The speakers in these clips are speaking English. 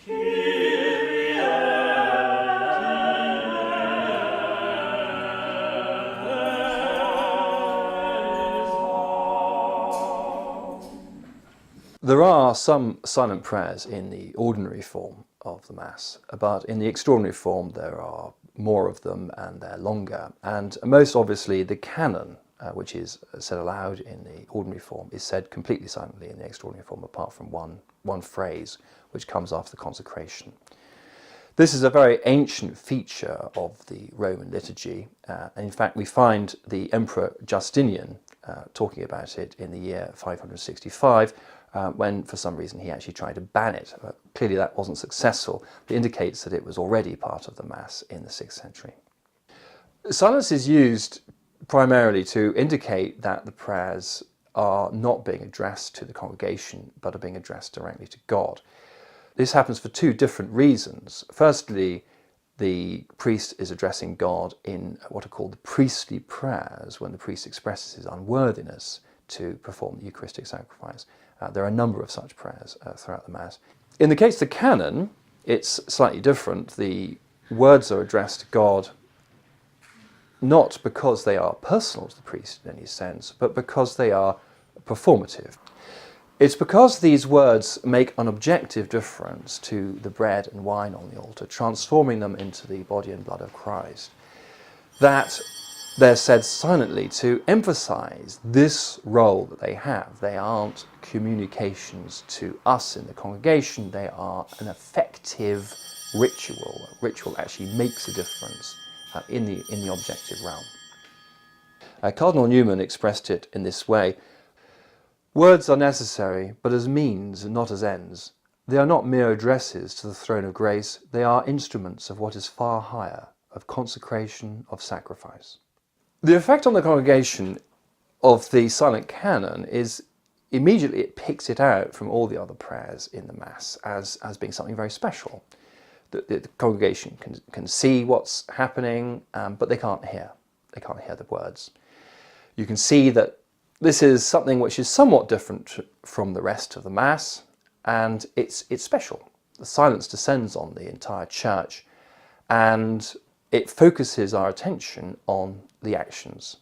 There are some silent prayers in the ordinary form of the Mass, but in the extraordinary form there are more of them and they're longer. And most obviously the canon, which is said aloud in the ordinary form, is said completely silently in the extraordinary form, apart from one phrase which comes after the consecration. This is a very ancient feature of the Roman liturgy, and in fact we find the Emperor Justinian talking about it in the year 565, when for some reason he actually tried to ban it. Clearly that wasn't successful. It indicates that it was already part of the Mass in the 6th century. Silence is used primarily to indicate that the prayers are not being addressed to the congregation, but are being addressed directly to God. This happens for two different reasons. Firstly, the priest is addressing God in what are called the priestly prayers, when the priest expresses his unworthiness to perform the Eucharistic sacrifice. There are a number of such prayers throughout the Mass. In the case of the canon, it's slightly different. The words are addressed to God not because they are personal to the priest in any sense, but because they are performative. It's because these words make an objective difference to the bread and wine on the altar, transforming them into the body and blood of Christ, that they're said silently to emphasize this role that they have. They aren't communications to us in the congregation, they are an effective ritual. A ritual actually makes a difference in the objective realm. Cardinal Newman expressed it in this way: words are necessary, but as means and not as ends. They are not mere addresses to the throne of grace, they are instruments of what is far higher, of consecration, of sacrifice. The effect on the congregation of the silent canon is immediately it picks it out from all the other prayers in the Mass as being something very special. The congregation can see what's happening, but they can't hear. They can't hear the words. You can see that this is something which is somewhat different from the rest of the Mass, and it's special. The silence descends on the entire church, and it focuses our attention on the actions.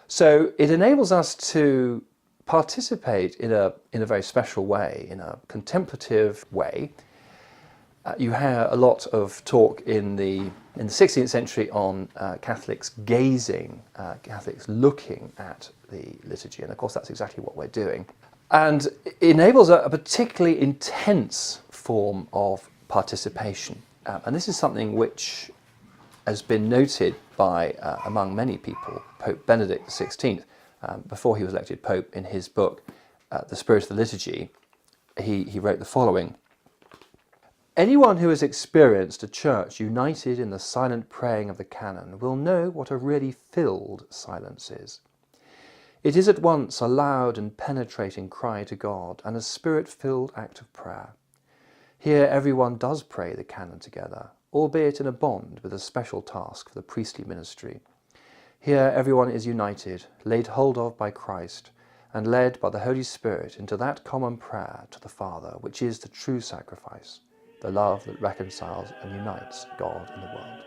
So it enables us to participate in a very special way, in a contemplative way. You hear a lot of talk in the 16th century on Catholics gazing, Catholics looking at the liturgy, and of course that's exactly what we're doing. And it enables a particularly intense form of participation. And this is something which has been noted by, among many people, Pope Benedict XVI, before he was elected Pope. In his book, The Spirit of the Liturgy, he wrote the following: anyone who has experienced a church united in the silent praying of the canon will know what a really filled silence is. It is at once a loud and penetrating cry to God and a spirit-filled act of prayer. Here everyone does pray the canon together, albeit in a bond with a special task for the priestly ministry. Here everyone is united, laid hold of by Christ, and led by the Holy Spirit into that common prayer to the Father, which is the true sacrifice, the love that reconciles and unites God and the world.